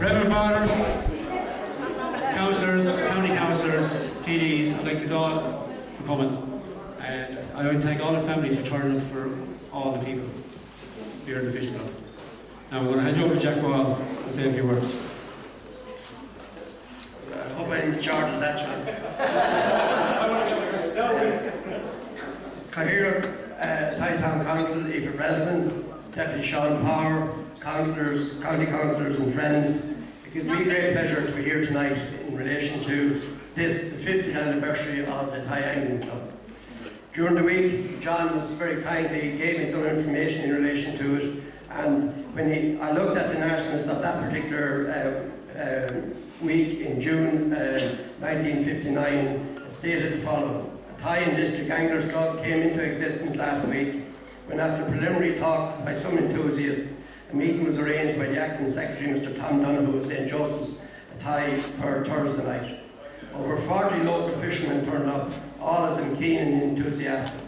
Reverend Fathers, Councillors, County Councillors, TDs, I'd like to all for coming. And I would thank all the families for turning up for all the people here in the Fishing Club. Now we're going to hand you over to Jack Wall and say a few words. I hope I didn't charge us actually. Cahill, High Town Council, Aoife President, Deputy Sean Power, councillors, county councillors and friends. It gives me great pleasure to be here tonight in relation to this, the 50th anniversary of the Thai Angling Club. During the week, John was very kindly gave me some information in relation to it, and when I looked at the nationals of that particular week in June 1959, it stated the following. A Thai and District Anglers Club came into existence last week when, after preliminary talks by some enthusiasts, a meeting was arranged by the Acting Secretary, Mr. Tom Donoghue of St. Joseph's, a Thai, for Thursday night. Over 40 local fishermen turned up, all of them keen and enthusiastic.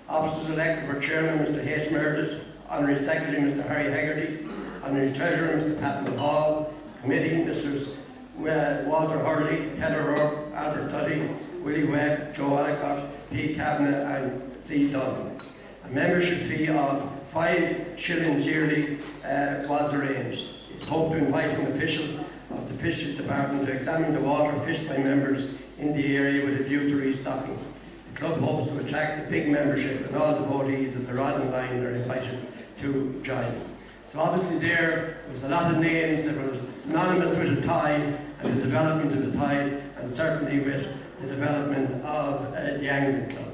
Officers elected were Chairman Mr. H. Meredith, Honorary Secretary Mr. Harry Hegarty, Honorary Treasurer Mr. Patton Hall, Committee Mr. Walter Hurley, Heather Rourke, Albert Tuddy, Willie Webb, Joe Alcott, Pete Kavanagh and C. Dunn. A membership fee of 5 shillings yearly was arranged. It's hoped to invite an official of the Fisheries Department to examine the water fished by members in the area with a view to restocking. The club hopes to attract a big membership, and all devotees of the rod and line are invited to join. So obviously there was a lot of names that were synonymous with the Thai and the development of the Thai, and certainly with the development of the Angling Club.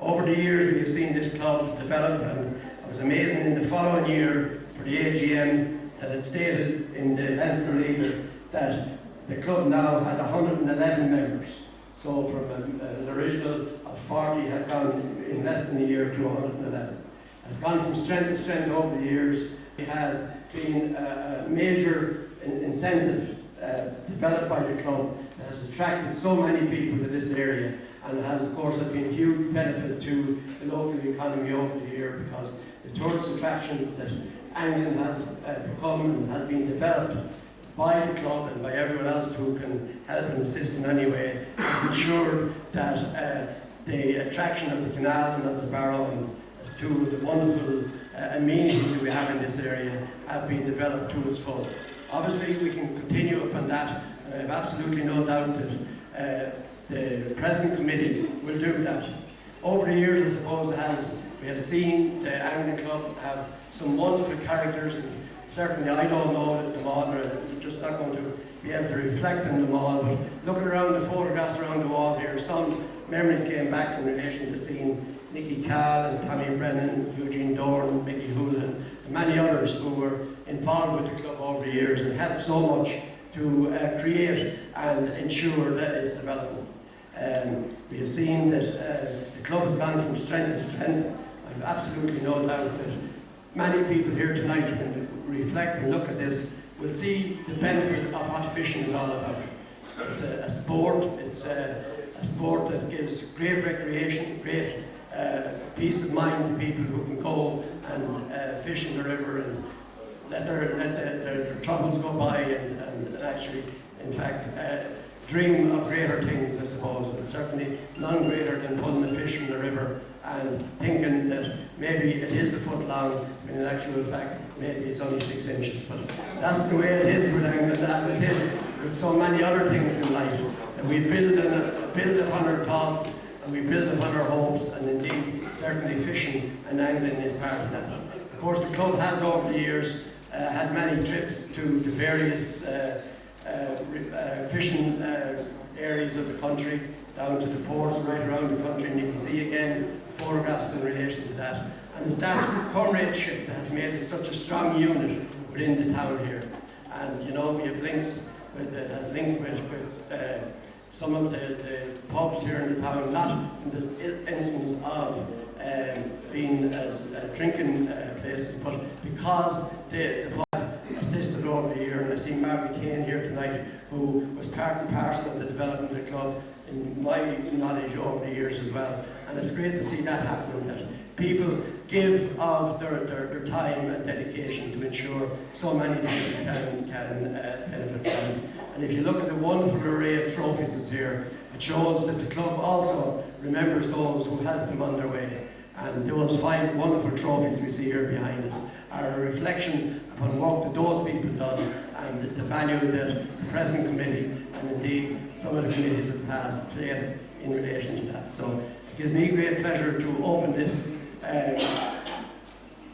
Over the years we have seen this club develop, and it was amazing in the following year for the AGM that it stated in the Leinster Leader that the club now had 111 members. So from an original of 40 had gone in less than a year to 111. It's gone from strength to strength over the years. It has been a major incentive developed by the club that has attracted so many people to this area, and has of course been a huge benefit to the local economy over the year, because the tourist attraction that angling has become and has been developed by the club and by everyone else who can help and assist in any way has ensured that the attraction of the canal and of the barrow and as two of the wonderful amenities that we have in this area have been developed to its full. Obviously we can continue upon that, and I have absolutely no doubt that the present committee will do that. Over the years, I suppose, we have seen the Angling Club have some wonderful characters, and certainly I don't know them all, or I'm just not going to be able to reflect on them all, but looking around the photographs around the wall here, some memories came back in relation to seeing Nicky Cahl and Tommy Brennan, Eugene Doran, Mickey Houlihan, and many others who were involved with the club over the years and helped so much to create and ensure that its development. We have seen that the club has gone from strength to strength. I have absolutely no doubt that many people here tonight, when they reflect and look at this, will see the benefit of what fishing is all about. It's a sport. It's a sport that gives great recreation, great peace of mind to people who can go and fish in the river and let their troubles go by and actually, in fact, dream of greater things, I suppose, and certainly none greater than pulling a fish from the river and thinking that maybe it is the foot long, when in actual fact maybe it's only 6 inches. But that's the way it is with angling, as it is with so many other things in life. And we build upon our thoughts, and we build upon our hopes, and indeed certainly fishing and angling is part of that. Of course the club has over the years had many trips to the various fishing areas of the country, down to the ports right around the country, and you can see again photographs in relation to that. And it's that comradeship that has made it such a strong unit within the town here. And you know, we have links with some of the pubs here in the town, not in this instance of being as drinking places, but because the pub assisted over the year. And I see Margaret Kane here tonight, who was part and parcel of the development of the club in my knowledge over the years as well. And it's great to see that happening, that people give of their time and dedication to ensure so many people can benefit from it. And if you look at the wonderful array of trophies that's here, it shows that the club also remembers those who helped them on their way. And those 5 wonderful trophies we see here behind us are a reflection upon work that those people have done and the value that the present committee and indeed some of the committees of the past placed in relation to that. So it gives me great pleasure to open this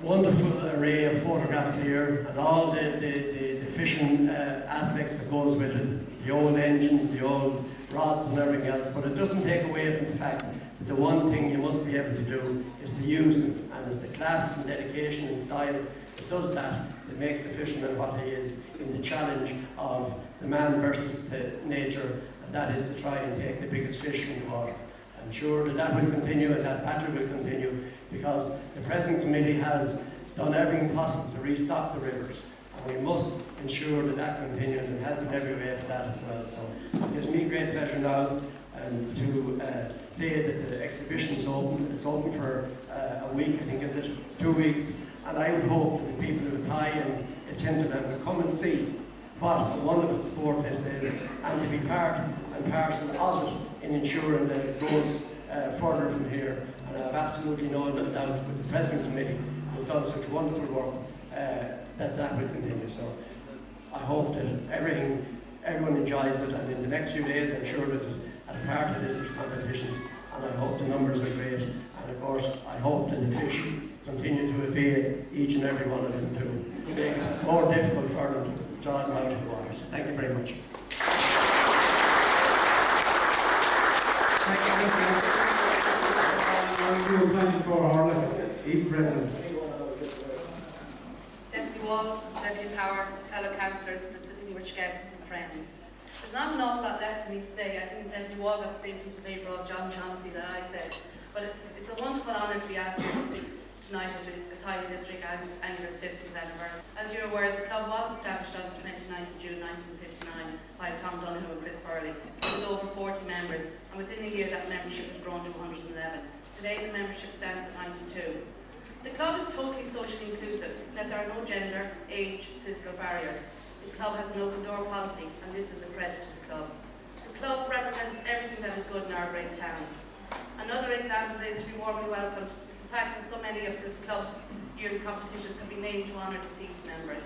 wonderful array of photographs here and all the fishing aspects that goes with it, the old engines, the old rods and everything else, but it doesn't take away from the fact that the one thing you must be able to do is to use them, and it's the class and dedication and style that does that makes the fisherman what he is in the challenge of the man versus the nature, and that is to try and take the biggest fish from the water. I'm sure that will continue and that battle will continue because the present committee has done everything possible to restock the rivers, and we must ensure that continues and help in every way to that as well. So it gives me great pleasure now to say that the exhibition is open. It's open for a week, I think, is it 2 weeks, and I would hope that the people of Athy and its hinterland will come and see what a wonderful sport this is, and to be part and parcel of it in ensuring that it grows further from here. And I have absolutely no doubt with the present committee who have done such wonderful work that will continue. So I hope that everyone enjoys it, and in the next few days I'm sure that as part of this there's competitions, and I hope the numbers are great, and of course I hope that the fish continue to evade each and every one of them to make it more difficult for them to draw them out of the water. So thank you very much. Deputy Wall, Deputy Power, fellow councillors, distinguished guests and friends. There's not an awful lot left for me to say. I think Deputy Wall got the same piece of paper of John Shaughnessy that I said. But it's a wonderful honour to be asked here to speak tonight at the Athy District Anglers' 50th anniversary. As you're aware, the club was established on the 29th of June 1959 by Tom Donoghue and Chris Burley, with over 40 members, and within a year that membership had grown to 111. Today the membership stands at 92. The club is totally socially inclusive, that there are no gender, age, physical barriers. The club has an open door policy, and this is a credit to the club. The club represents everything that is good in our great town. Another example is to be warmly welcomed is the fact that so many of the club's yearly competitions have been named to honour deceased members.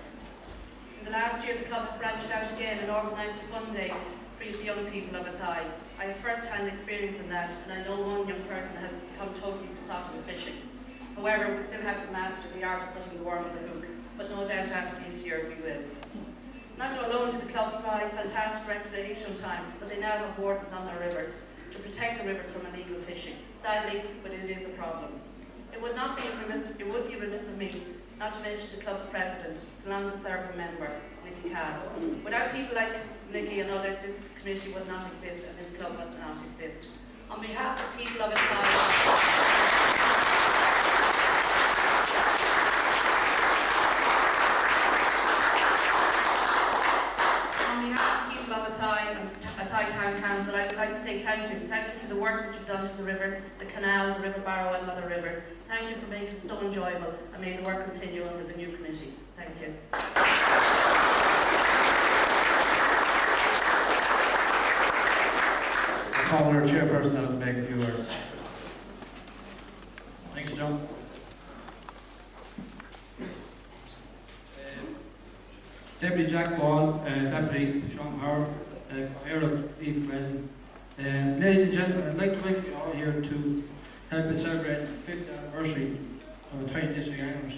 In the last year, the club branched out again and organised a fun day for the young people of Athy. I have first-hand experience in that, and I know one young person has become totally besotted with fishing. However, we still have to master the art of putting the worm on the hook, but no doubt after this year we will. Not alone did the club provide fantastic recreational time, but they now have wardens on their rivers to protect the rivers from illegal fishing. Sadly, but it is a problem. It would be remiss of me not to mention the club's president, the longest-serving member, Nicky Cahill. Without people like Nicky and others, this committee would not exist and this club would not exist. On behalf of the people of Athy, Athy Town Council, I would like to say thank you. Thank you for the work that you've done to the rivers, the canal, the River Barrow and other rivers. Thank you for making it so enjoyable, and may the work continue under the new committees. Thank you. I'll call our chairperson now to make a few words. Thanks, John. Deputy Jack Wall, Deputy Sean Power, Earl Eve Brennan. Ladies and gentlemen, I'd like to welcome you all here to help us celebrate the 5th anniversary of the Athy District Anglers.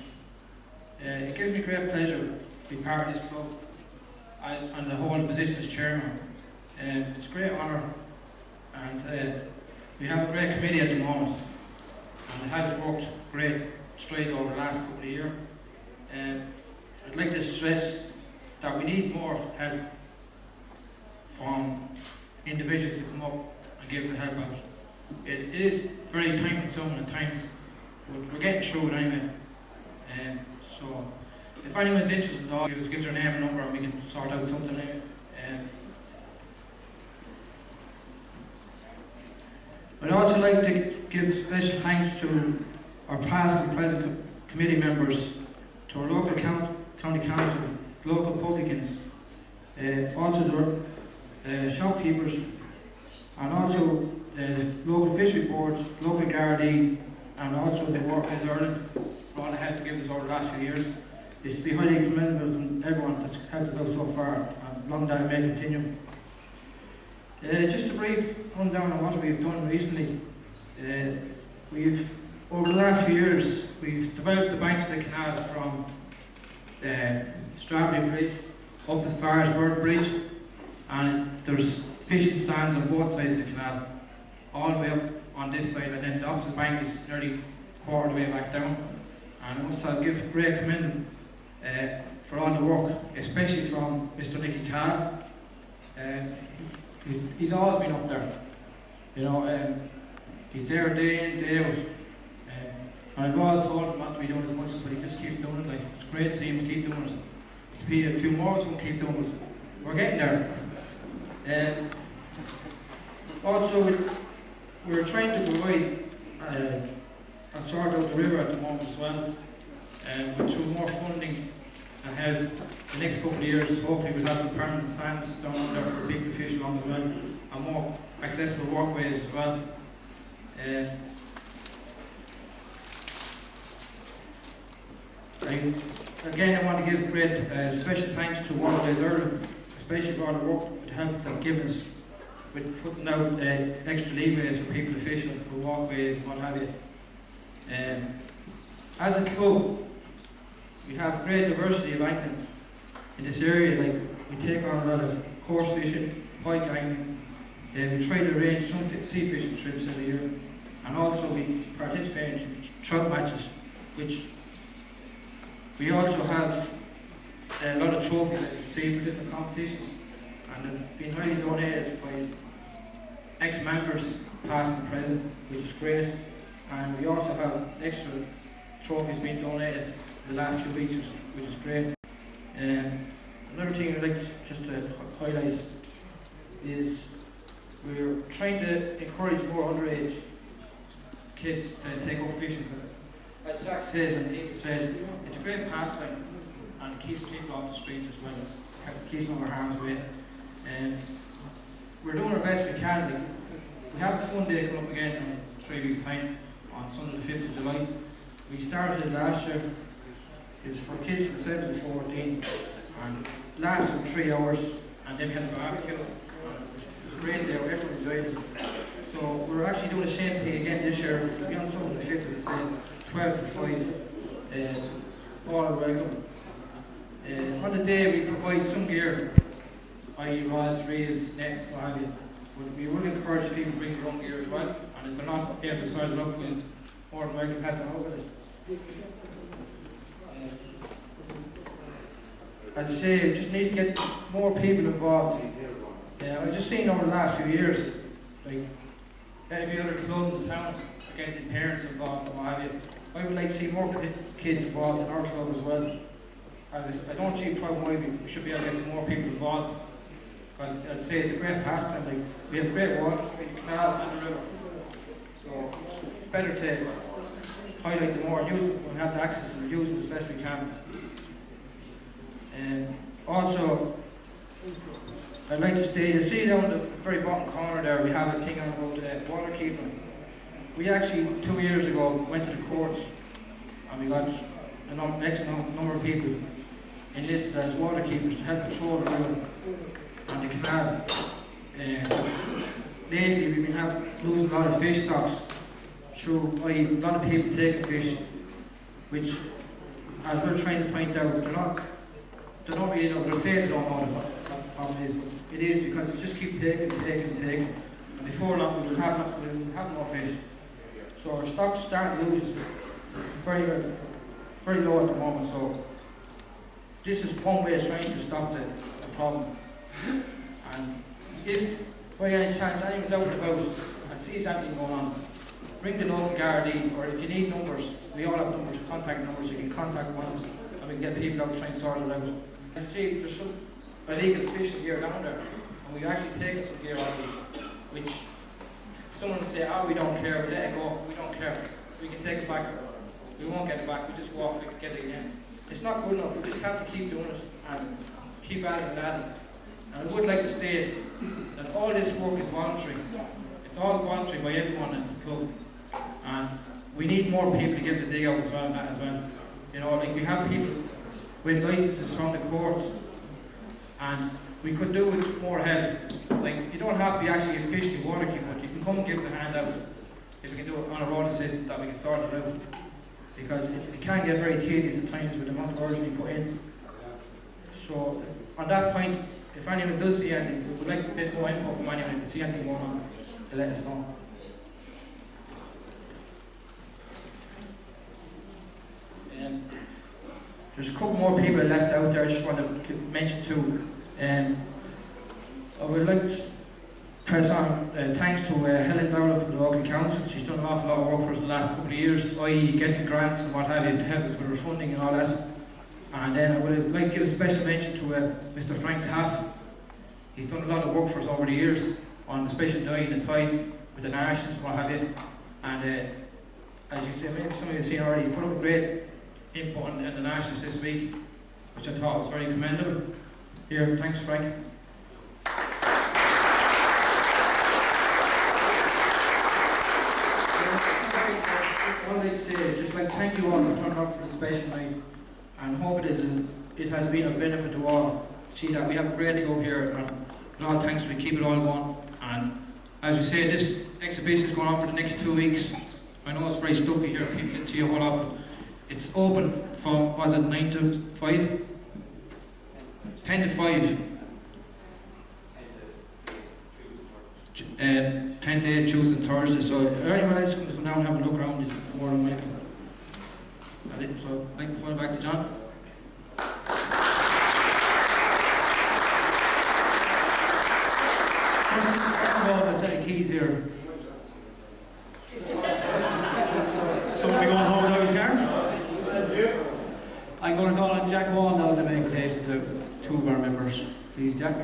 It gives me great pleasure to be part of this club and the whole position as chairman. It's a great honour, and we have a great committee at the moment, and it has worked great straight over the last couple of years. I'd like to stress that we need more help from individuals to come up and give the help out. It is very time consuming at times, but we're getting through it anyway. So if anyone's interested at all, give us their name and number and we can sort out something anyway. I'd also like to give special thanks to our past and present committee members, to our local county council, local publicans, also the shopkeepers, and also the local fishery boards, local Gardaí, and also the Workers Ireland for all the help to give us over the last few years. It's to be highly commendable from everyone that's helped us out so far, and long that may continue. Just a brief rundown on what we've done recently. We've, over the last few years, we've developed the banks of the canal from Strawberry Bridge up as far as Bird Bridge, and there's fishing stands on both sides of the canal, all the way up on this side, and then the opposite bank is nearly a quarter of the way back down. And I must give great commendation for all the work, especially from Mr. Nicky Carr. He's always been up there, you know. He's there day in, day out. And I've always told him not to be doing as much, but he just keeps doing it. Like, it's great to see him keep doing it. If he a few more of us will keep doing it. We're getting there. Also, we're trying to provide and sort out the river at the moment as well. With through more funding and help the next couple of years, hopefully we'll have some permanent stands down there for people to fish along as well, and more accessible walkways as well. Again, I want to give great special thanks to Waterways Ireland, especially for all the work and help they've given us with putting out extra leeways for people to fish on, for walkways and what have you. As a club, we have great diversity of angling in this area. Like, we take on a lot of coarse fishing, pike angling, we try to arrange some sea fishing trips every year, and also we participate in trout matches, which we also have a lot of trophies that you can see for different competitions, and they've been highly donated by ex-members, past and present, which is great. And we also have extra trophies being donated in the last few weeks, which is great. Another thing I'd like just to highlight is we're trying to encourage more underage kids to take up fishing. As Jack says and Ethan says, it's a great pastime and it keeps people off the streets as well. It keeps them over harm's way. We're doing our best we can. Like, we have a fun day coming up again in 3 weeks' time on Sunday the 5th of July. We started it last year. It was for kids from 7 to 14 and lasted 3 hours, and then we had a barbecue. It was a great day, everyone enjoyed it. So we're actually doing the same thing again this year. It'll be on Sunday the 5th of the same, 12 to 5. All are welcome. On the day we provide some gear, i.e. rods, reels, nets, what have you. We will encourage people to bring their own gear as well, and if they're not able to size it up, we'll more than welcome help them out with it. As I say, we just need to get more people involved. I've just seen over the last few years, like every other club in the town are getting parents involved and what have you. I would like to see more kids involved in our club as well. I don't see a problem why we should be able to get more people involved. Because I'd say it's a great pastime. Like, we have great water between the canal and the river. So it's better to highlight them more, use them when we have the access to them, use them as best we can. Also, I'd like to say, you see down the very bottom corner there, we have a thing on about water keeping. We actually, 2 years ago, went to the courts and we got an excellent number of people enlisted as water keepers to help patrol the river and the canal. Lately, we've been losing a lot of fish stocks through a lot of people taking fish, which, as we're trying to point out, they're not really, they'll say they don't know what the problem is, but it is because we just keep taking, and before long we'll have more fish. So our stocks start to lose very, very low at the moment, so this is one way of trying to stop the problem. And if by any chance anyone's out and about and sees anything going on, bring the local Gardaí, or if you need numbers, we all have numbers, contact numbers, you can contact one of us and we can get people out to try and sort it out. And see, there's some illegal fishing gear down there, and we've actually taken some gear out of it, which someone will say, oh, we don't care, we let it go, we don't care. We can take it back we won't get it back, we just go off and get it again. It's not good enough, we just have to keep doing it and keep at it and at it. And I would like to state that all this work is voluntary. It's all voluntary by everyone in this club. And we need more people to get the dig out as well. You know, like we have people with licenses from the court, and we could do with more help. Like, you don't have to be actually officially waterkeeper, but you can come and give us a hand out if we can do it on a road assist, that we can sort it out. Because it can get very tedious at times with the amount of hours we put in. So, on that point, if anyone does see anything, we would like a bit more info from anyone to see anything going on, to let us know. There's a couple more people left out there I just want to mention too. I would like to pass on thanks to Helen Dowler for the local council. She's done an awful lot of work for us the last couple of years, i.e. getting grants and what have you to help us with our funding and all that. And then I would like to give a special mention to Mr. Frank Taff. He's done a lot of work for us over the years on the special diet and Athy with the nations and what have you. And as you see, maybe some of you have seen already, he put up a great input on the nations this week, which I thought was very commendable. Here, thanks Frank. All I'd say is just like thank you all for turning up for the special night, and hope it has been of benefit to all. See that we have a great club here, and all thanks, we keep it all going. And as we say, this exhibition is going on for the next 2 weeks. I know it's very stuffy here, people can see a whole lot, but it's open from, was it 9 to 5? 10 to 5. 10 to 8, Tuesday and Thursday. So anyone else can come down and have a look around, is more than welcome. That's it. So I'd like to phone back to John. First of all, the set of keys here. Somebody going home with those cars? I'm going to call on Jack Wall now to make a case to two of our members. Please, Jack.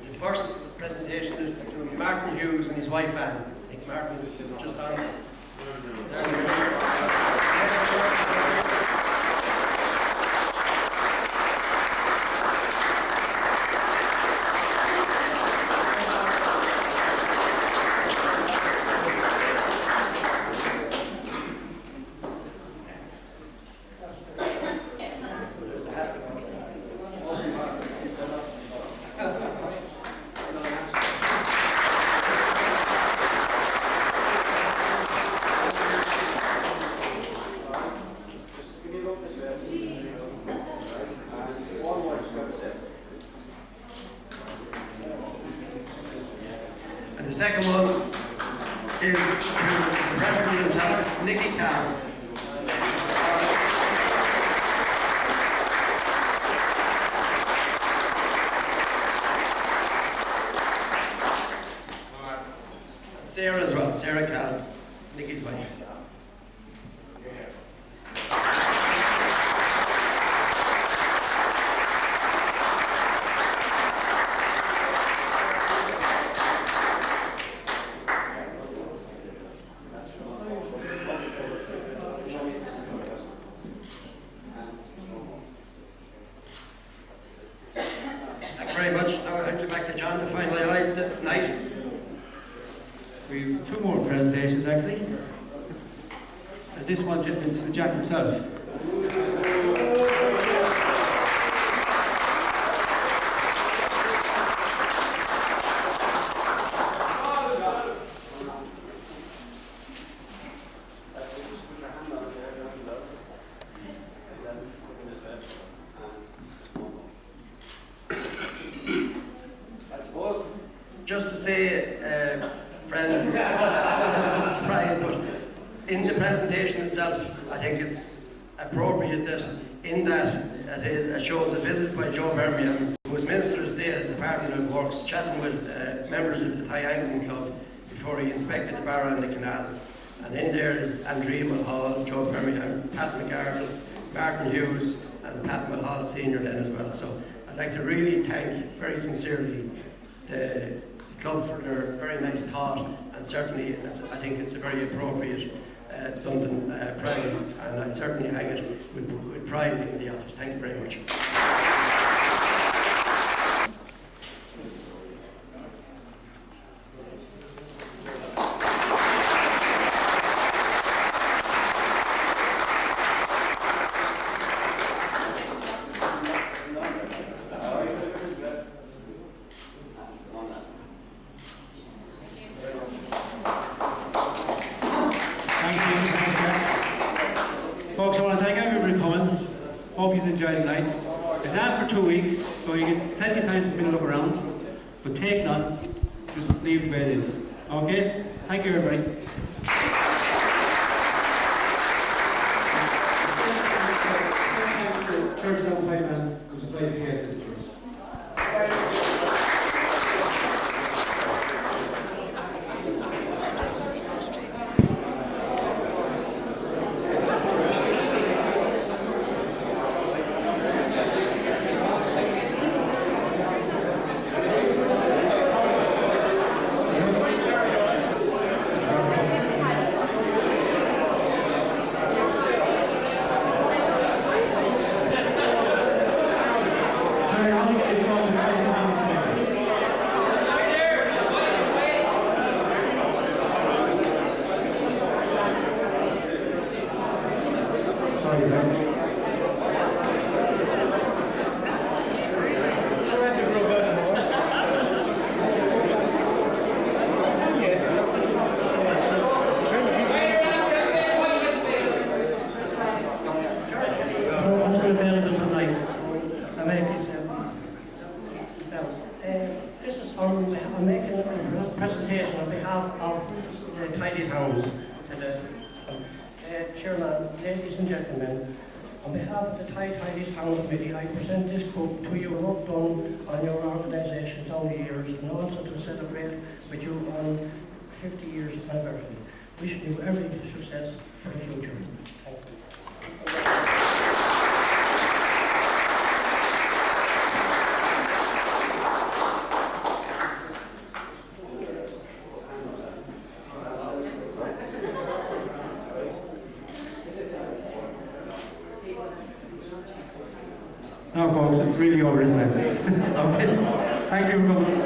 The first presentation is to Martin Hughes and his wife Anne. I think Martin is just on. And the second one is the president himself, Nicky Carroll. Sarah as well, Sarah Carroll, Nicky's wife. Very much. Now I'll hand back to John to finalise the night. We have two more presentations actually. This one just is to Jack himself. I suppose, just to say, friends, this is a surprise, but in the presentation itself, I think it's appropriate that in that it shows a visit by Joe Birmingham, who was Minister of State at the Department of Works, chatting with members of the Thai Angling Club before he inspected the barra and the canal. And in there is Andrea Mulhall, Joe Birmingham, Pat McGarrett, Martin Hughes, and Pat Mulhall Senior then as well. So I'd like to really thank very sincerely the club for their very nice thought, and certainly I think it's a very appropriate Sunday prize, and I'd certainly hang it with pride in the office. Thank you very much. Folks, I want to thank everybody for coming. Hope you enjoyed tonight. It's out for 2 weeks, so you get plenty of time to look around. But take none, just leave it where it is. Okay? Thank you, everybody. Church down by man, who's a place to get to the church. I'm making a presentation on behalf of the Tidy Towns to the Chairman, ladies and gentlemen. On behalf of the Tidy Towns Committee, I present this quote to your work done on your organisations down the years, and also to celebrate with you on 50 years anniversary. Wishing you every success for the future. Thank you. No, folks, it's really over, isn't it? Okay. Thank you for coming.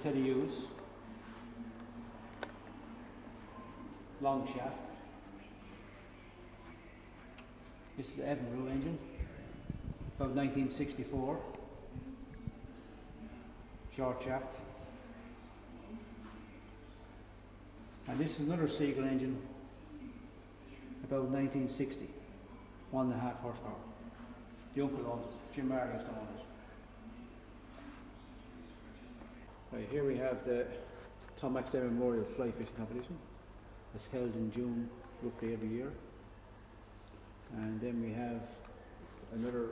Teddy Hughes, long shaft. This is Evinrude engine, about 1964, short shaft. And this is another Seagull engine, about 1960, 1.5 horsepower. The uncle owns it, Jim Martin used to own it. Right, here we have the Tom Maxdale Memorial Fly Fishing Competition. It's held in June roughly every year. And then we have another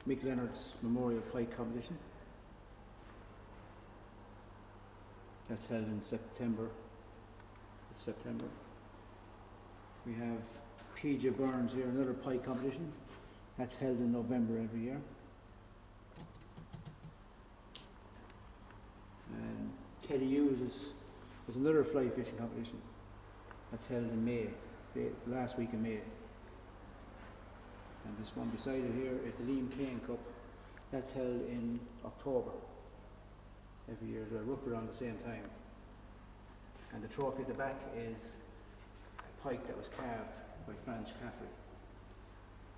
Mick Leonard's Memorial Pike Competition. That's held in September. We have PJ Burns here, another pike competition. That's held in November every year. And Teddy Hughes is another fly fishing competition. That's held in May, the last week in May. And this one beside it here is the Liam Kane Cup. That's held in October every year, roughly around the same time. And the trophy at the back is a pike that was carved by Franz Caffrey.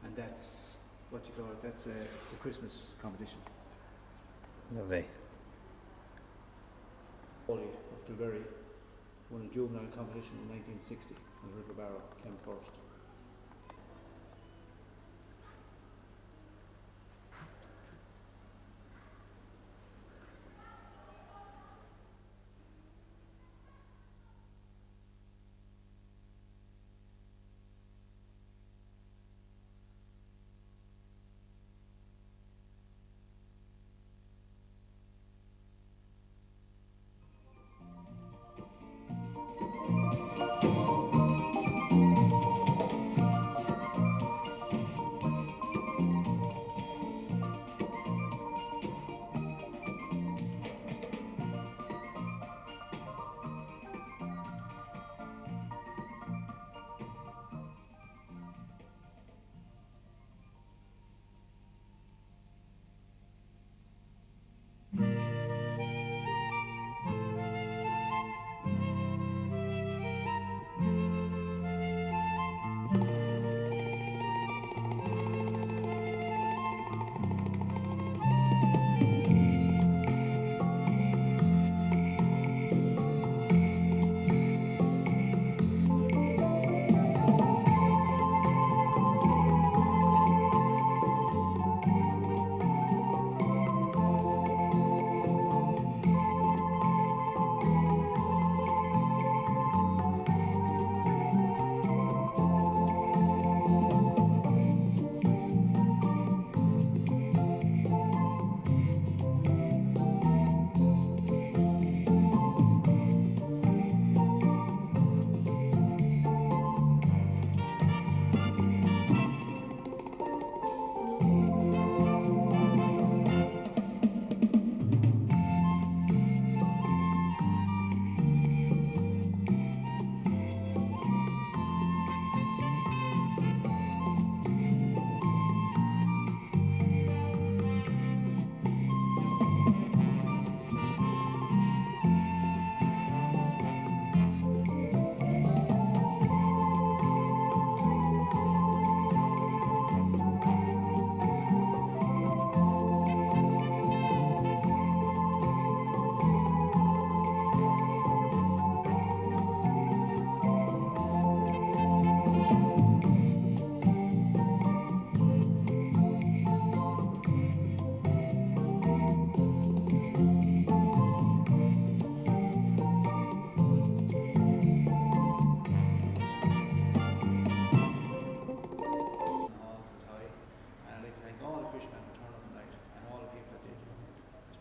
And that's what you call it, that's the Christmas competition. Lovely. Holy of Kilberry won a juvenile competition in 1960 and River Barrow came first.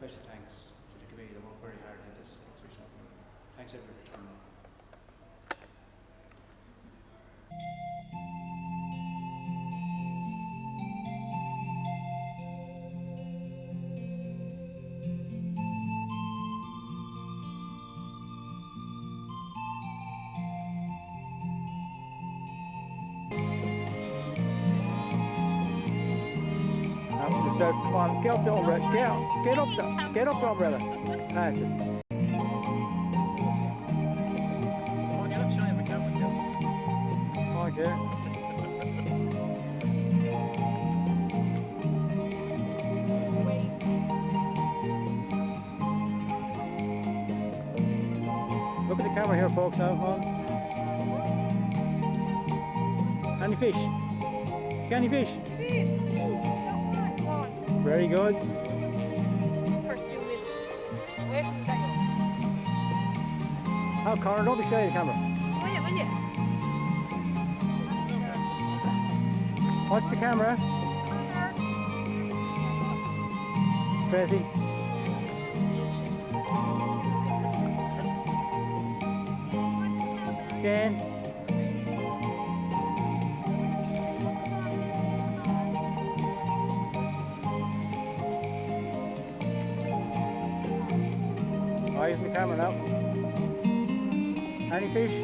Special thanks to the committee that worked very hard to get this exhibition up. Thanks everybody for turning up. Yourself, come on, get up the umbrella, get up the umbrella. That's it. Oh, you're not shy of a camera, Joe. Okay. Look at the camera here, folks. Now, come on. Any fish? Any fish? Very good. Now, Connor, don't be shy of the camera. Watch the camera. Tracy. Shane. Eyes on the camera now. Any fish?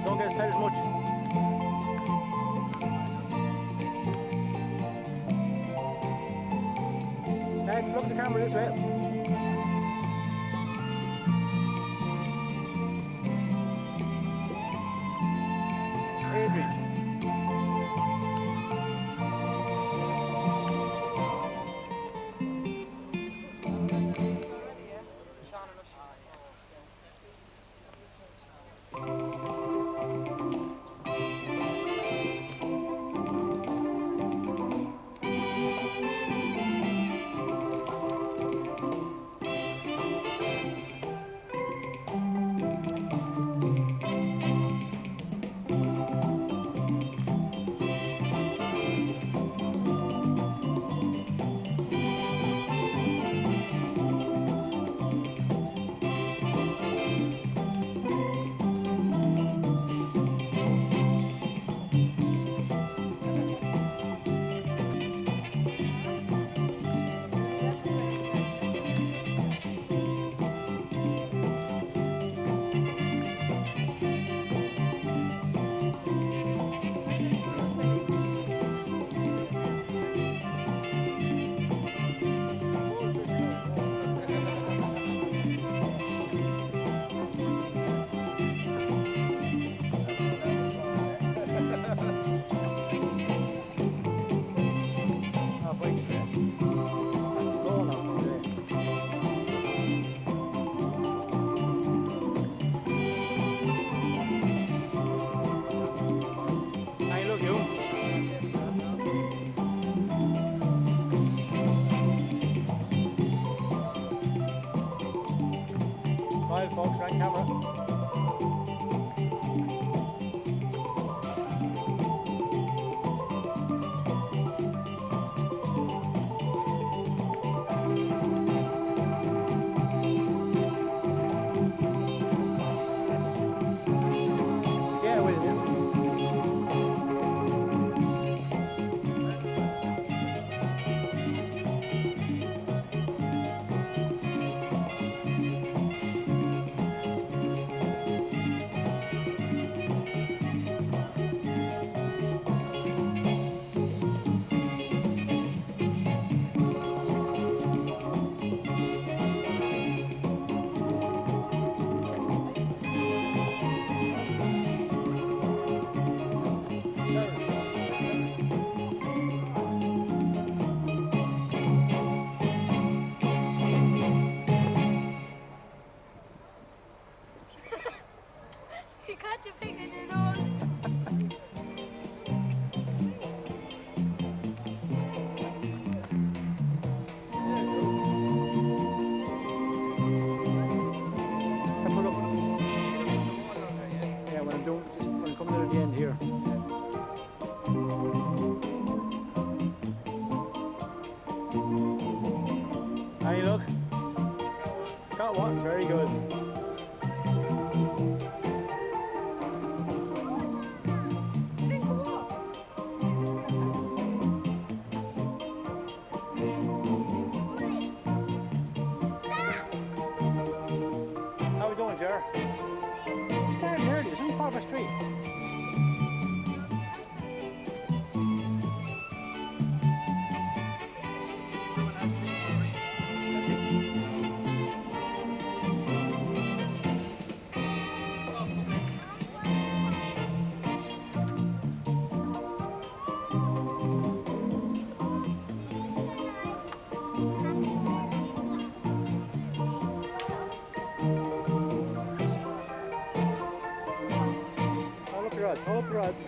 Don't get as tight as much. Next, look at the camera this way. Adrian. Smile, folks, right camera. Yeah, with it. You got your fingers in on. Yeah, when I'm doing, just when I'm coming in at the end here. Any look? Got one, very good. rope rods.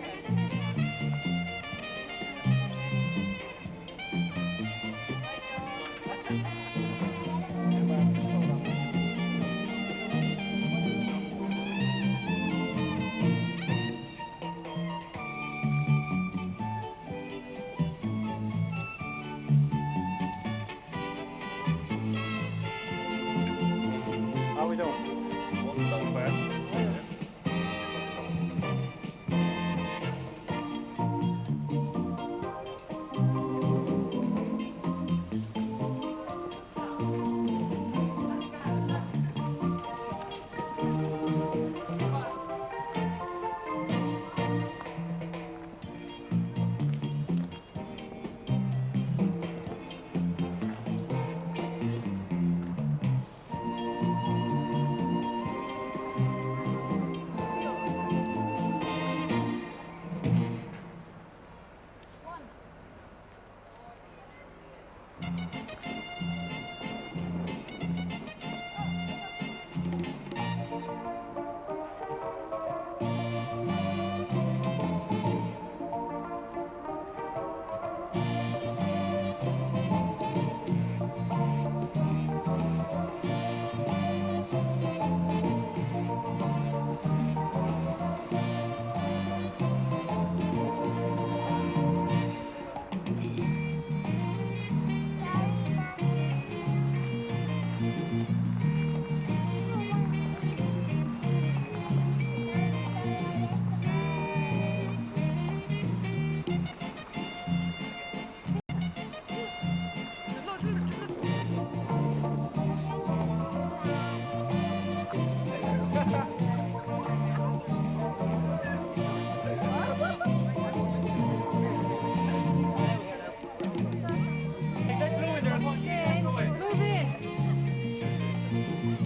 How we doing? So far.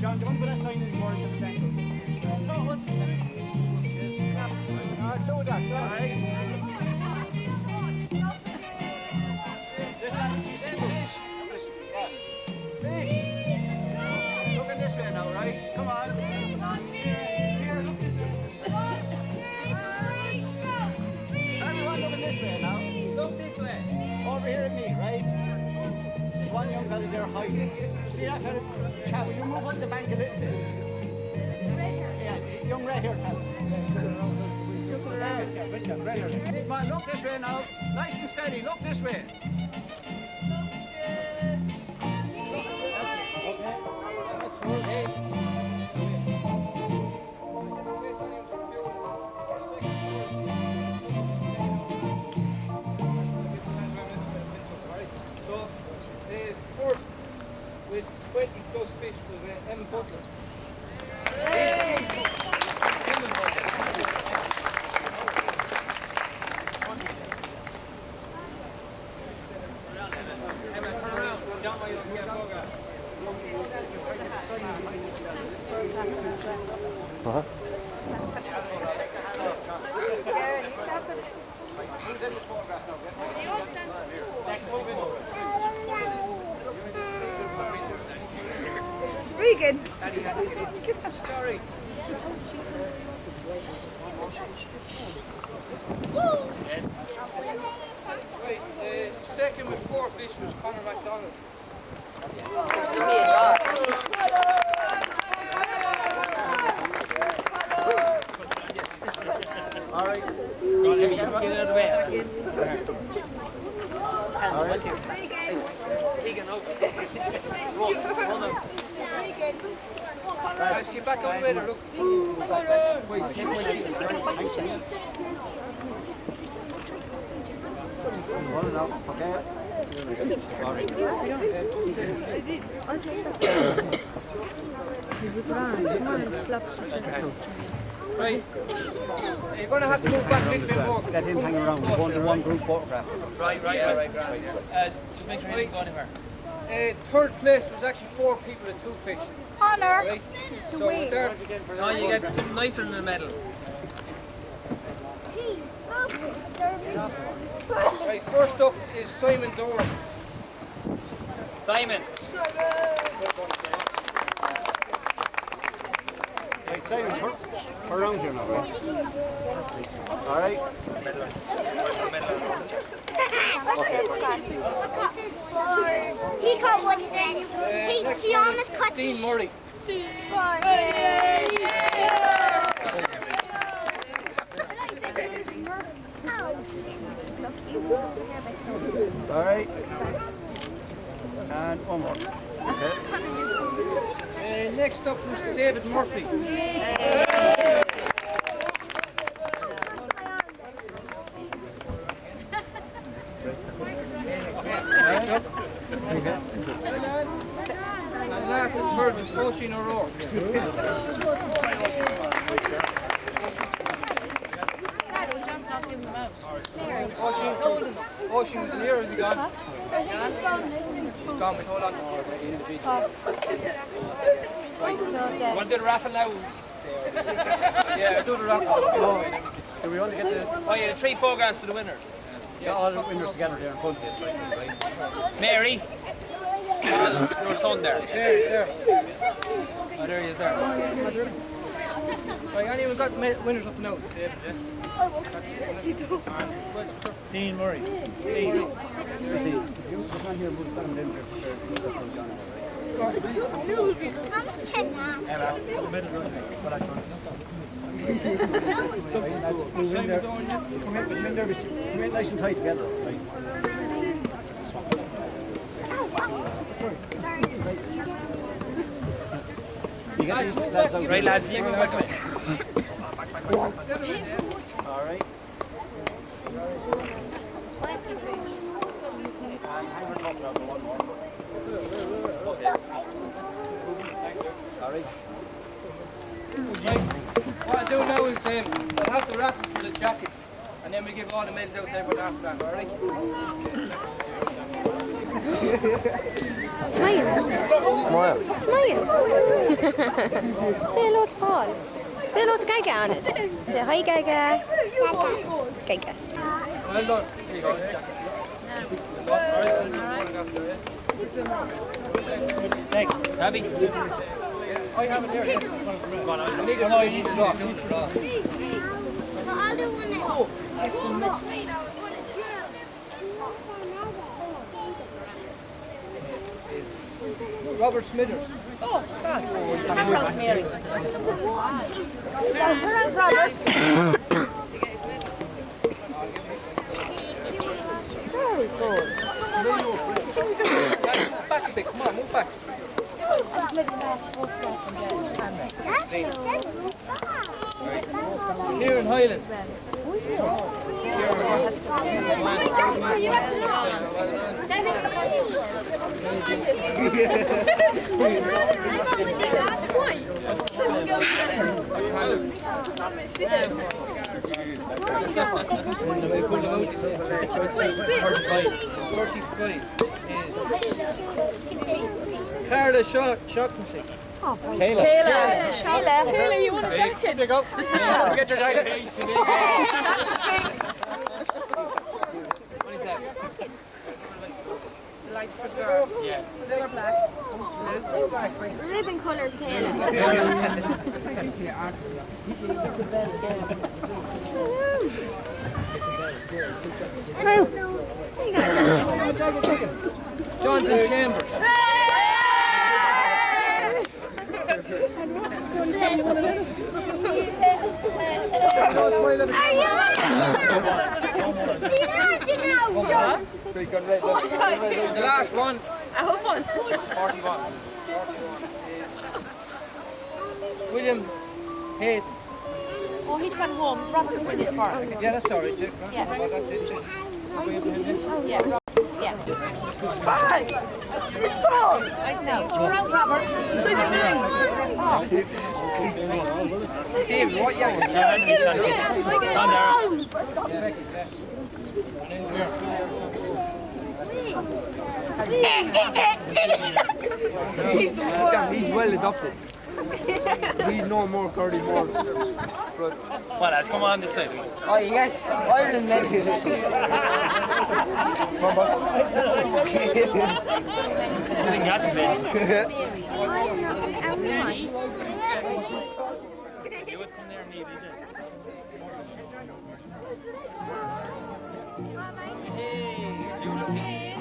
John, do you want to put that sign in more into the center? No, what's the center? Do that, alright? This time, you see fish. Yeah. Fish! Looking this way now, right? Come on. Here, look this way. Everyone looking this way now. Look this way. Over here at me, right? There's one young fella there hiding. See that fella? Chap, will you move on the bank a little bit? Yeah, young red-haired fella. Come on, look this way now. Nice and steady, look this way. So, first with 20 plus fish was Emma Butler. Regan. Sorry. Yes. Right, second with 4 fish was Conor MacDonald. All right. Go on, get out of the way. All right. Regan, roll them. Guys, get back out of the way there, look. Right. You're going to have to move back a little bit more. Let him hang around. We're going to one group photograph. Right. Just make sure he doesn't go anywhere. Third place was actually 4 people and 2 fish. Honor. Right? To So win. now you get something nicer than a medal. Right, first up is Simon Doran. Simon. Right, Simon, turn around here now, right? All right. He caught one then. He almost cut Dean Murray. All right. And one more. Okay. Next up, Mr. David Murphy. And last and third was Oisin O'Rourke. Oisin was here, is he gone? He's gone, but hold on. Right. You want to do the raffle now? Yeah, do the raffle. Do we want to get the... Oh yeah, the 3 4 to the winners. Yeah, all the winners together there in front of you, right? Mary, your son there. There, he's there. Oh, there he is there. Right, anyone got the winners up now? David, yeah? Dean Murray. Dean. Where is he? You can't hear him, we'll stand him in there. Come in nice and tight together. Right. You get these lads out. Right, lads, you go back away. All right. All right. What I'll do now is I'll have the raffle for the jacket, and then we give all the medals out to everyone after that, alright? Smile. Smile. Smile. Say hello to Paul. Say hello to Gaga on it. Say hi, Gaga. Gaga. Well done. Here you go. Hey, Abby. I have it there. Go on, I need to draw. I'll do one now. Robert Smithers. Turn around, Robert. Very good. Back a bit, come on, move back. Kieran Hyland. Carla Shaughnessy. Kayla. Kayla, you want a jacket? There you go. Get your jacket. What is that? Like for girl. Yeah. Blue or black? Blue. Ribbon colours, Kayla. Jonathan Chambers. The last one. 41. William Hayden. Oh, he's gone home. Robert will win it for him. Yeah, that's all right, Jack. Yeah. Oh, that's it, Jack. Yeah. Yeah. Bye! I'd say. Turn around, Robert. Dave, what you He's well adopted. He's no more Curdy Moore. Well, lads, come on this side. Oh, you guys, Ireland men. I didn't catch it, man. come there and leave, is it? Hey, you look